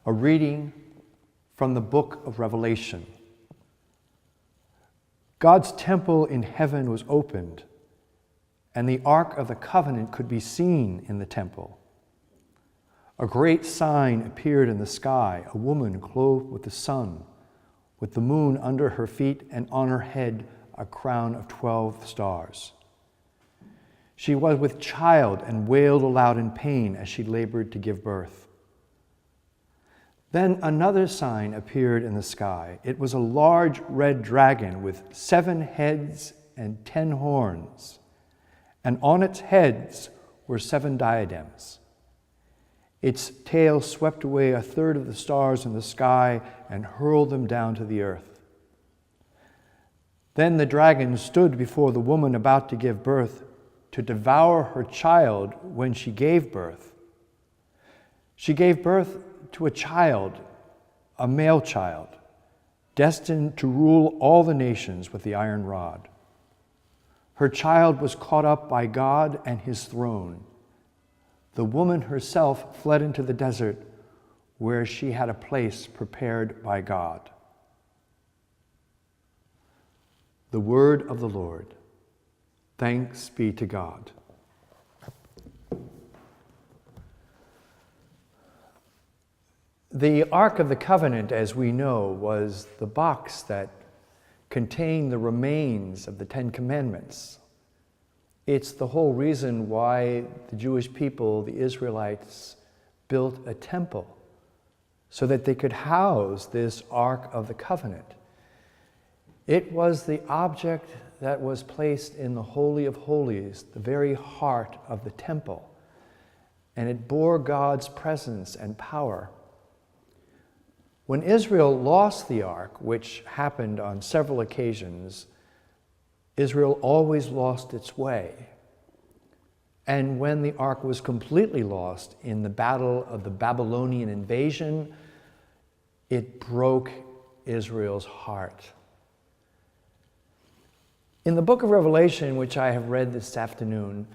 A reading from the book of Revelation. God's temple in heaven was opened, and the Ark of the Covenant could be seen in the temple. A great sign appeared in the sky, a woman clothed with the sun, with the moon under her feet, and on her head a crown of 12 stars. She was with child and wailed aloud in pain as she labored to give birth. Then another sign appeared in the sky. It was a large red dragon with 7 heads and 10 horns, and on its heads were 7 diadems. Its tail swept away a third of the stars in the sky and hurled them down to the earth. Then the dragon stood before the woman about to give birth to devour her child when she gave birth. She gave birth to a child, a male child, destined to rule all the nations with the iron rod. Her child was caught up by God and his throne. The woman herself fled into the desert, where she had a place prepared by God. The word of the Lord. Thanks be to God. The Ark of the Covenant, as we know, was the box that contained the remains of the 10 Commandments. It's the whole reason why the Jewish people, the Israelites, built a temple so that they could house this Ark of the Covenant. It was the object that was placed in the Holy of Holies, the very heart of the temple, and it bore God's presence and power. When Israel lost the ark, which happened on several occasions, Israel always lost its way. And when the ark was completely lost in the battle of the Babylonian invasion, it broke Israel's heart. In the book of Revelation, which I have read this afternoon,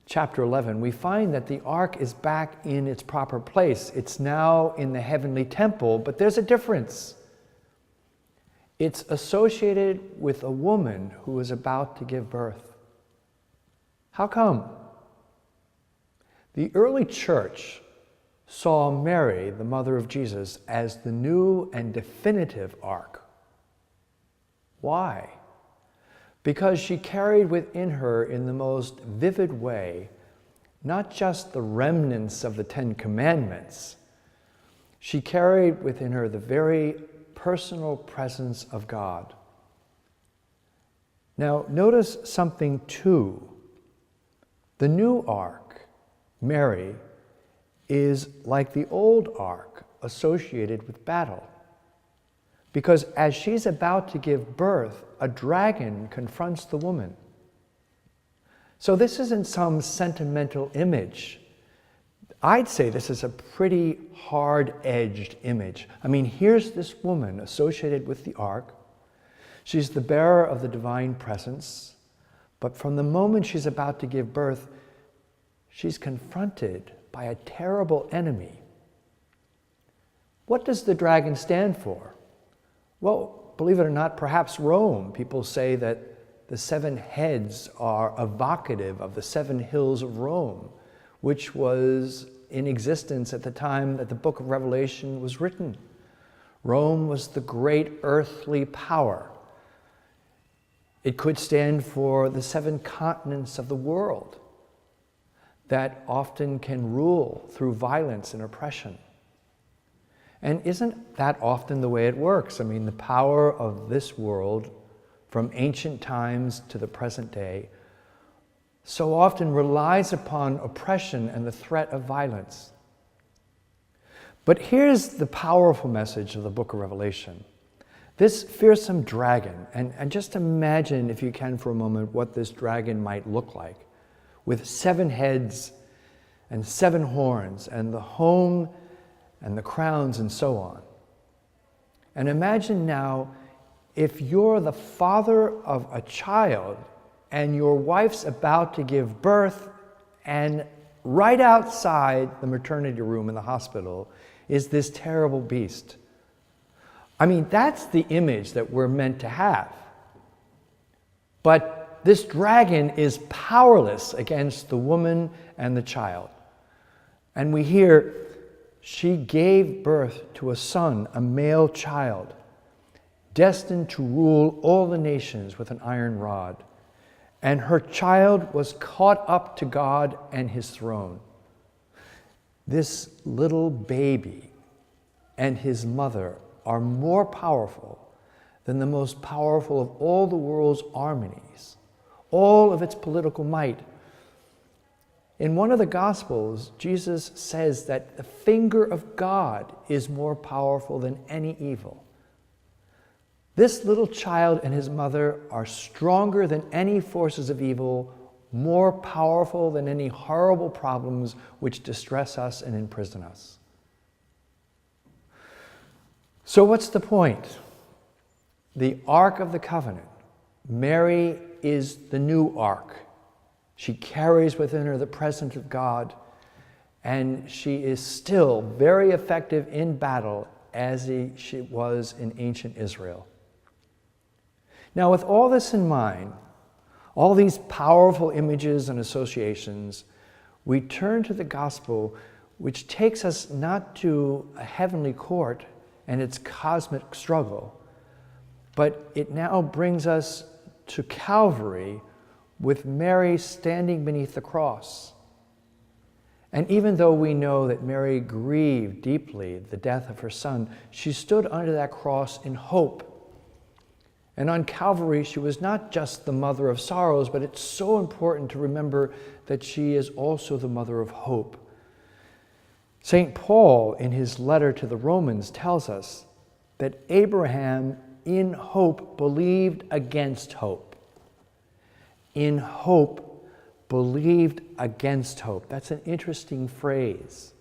chapter 11, we find that the ark is back in its proper place. It's now in the heavenly temple, but there's a difference. It's associated with a woman who is about to give birth. How come? The early church saw Mary, the mother of Jesus, as the new and definitive ark. Why? Because she carried within her in the most vivid way not just the remnants of the 10 Commandments, she carried within her the very personal presence of God. Now, notice something too. The new ark, Mary, is like the old ark associated with battle. Because as she's about to give birth, a dragon confronts the woman. So this isn't some sentimental image. I'd say this is a pretty hard-edged image. I mean, here's this woman associated with the ark. She's the bearer of the divine presence. But from the moment she's about to give birth, she's confronted by a terrible enemy. What does the dragon stand for? Well, believe it or not, perhaps Rome. People say that the 7 heads are evocative of the 7 hills of Rome, which was in existence at the time that the book of Revelation was written. Rome was the great earthly power. It could stand for the 7 continents of the world that often can rule through violence and oppression. And isn't that often the way it works? I mean, the power of this world, from ancient times to the present day, so often relies upon oppression and the threat of violence. But here's the powerful message of the book of Revelation. This fearsome dragon, and just imagine, if you can for a moment, what this dragon might look like, with 7 heads and 7 horns, and the home and the crowns and so on. And imagine now, if you're the father of a child and your wife's about to give birth, and right outside the maternity room in the hospital is this terrible beast. I mean, that's the image that we're meant to have. But this dragon is powerless against the woman and the child. And we hear, she gave birth to a son, a male child, destined to rule all the nations with an iron rod. And her child was caught up to God and his throne. This little baby and his mother are more powerful than the most powerful of all the world's armies, all of its political might. In one of the Gospels, Jesus says that the finger of God is more powerful than any evil. This little child and his mother are stronger than any forces of evil, more powerful than any horrible problems which distress us and imprison us. So what's the point? The Ark of the Covenant. Mary is the new Ark. She carries within her the presence of God, and she is still very effective in battle as she was in ancient Israel. Now, with all this in mind, all these powerful images and associations, we turn to the gospel, which takes us not to a heavenly court and its cosmic struggle, but it now brings us to Calvary with Mary standing beneath the cross. And even though we know that Mary grieved deeply the death of her son, she stood under that cross in hope. And on Calvary, she was not just the mother of sorrows, but it's so important to remember that she is also the mother of hope. St. Paul, in his letter to the Romans, tells us that Abraham, in hope, believed against hope. In hope, believed against hope. That's an interesting phrase.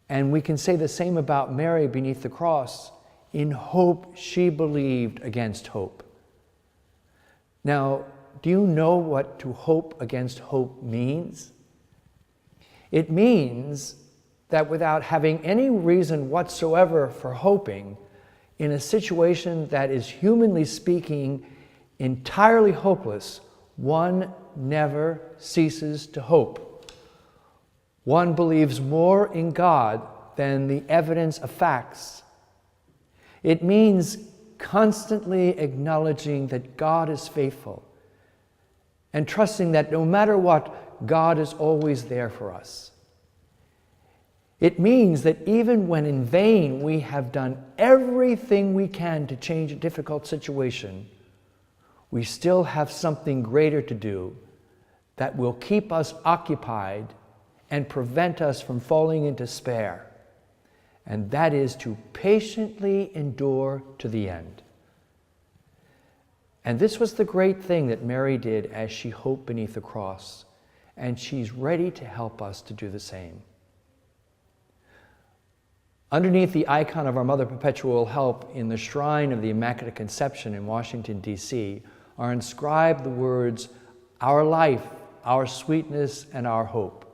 And we can say the same about Mary beneath the cross. In hope, she believed against hope. Now, do you know what to hope against hope means? It means that without having any reason whatsoever for hoping, in a situation that is, humanly speaking, entirely hopeless, one never ceases to hope. One believes more in God than the evidence of facts. It means constantly acknowledging that God is faithful and trusting that no matter what, God is always there for us. It means that even when in vain we have done everything we can to change a difficult situation, we still have something greater to do that will keep us occupied and prevent us from falling into despair. And that is to patiently endure to the end. And this was the great thing that Mary did as she hoped beneath the cross, and she's ready to help us to do the same. Underneath the icon of our Mother Perpetual Help in the Shrine of the Immaculate Conception in Washington, D.C., are inscribed the words, "Our life, our sweetness, and our hope."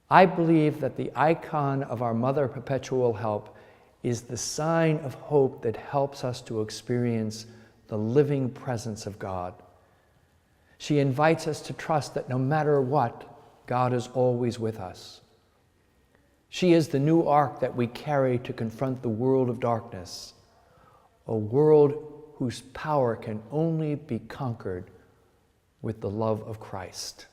I believe that the icon of our Mother Perpetual Help is the sign of hope that helps us to experience the living presence of God. She invites us to trust that no matter what, God is always with us. She is the new ark that we carry to confront the world of darkness, a world whose power can only be conquered with the love of Christ.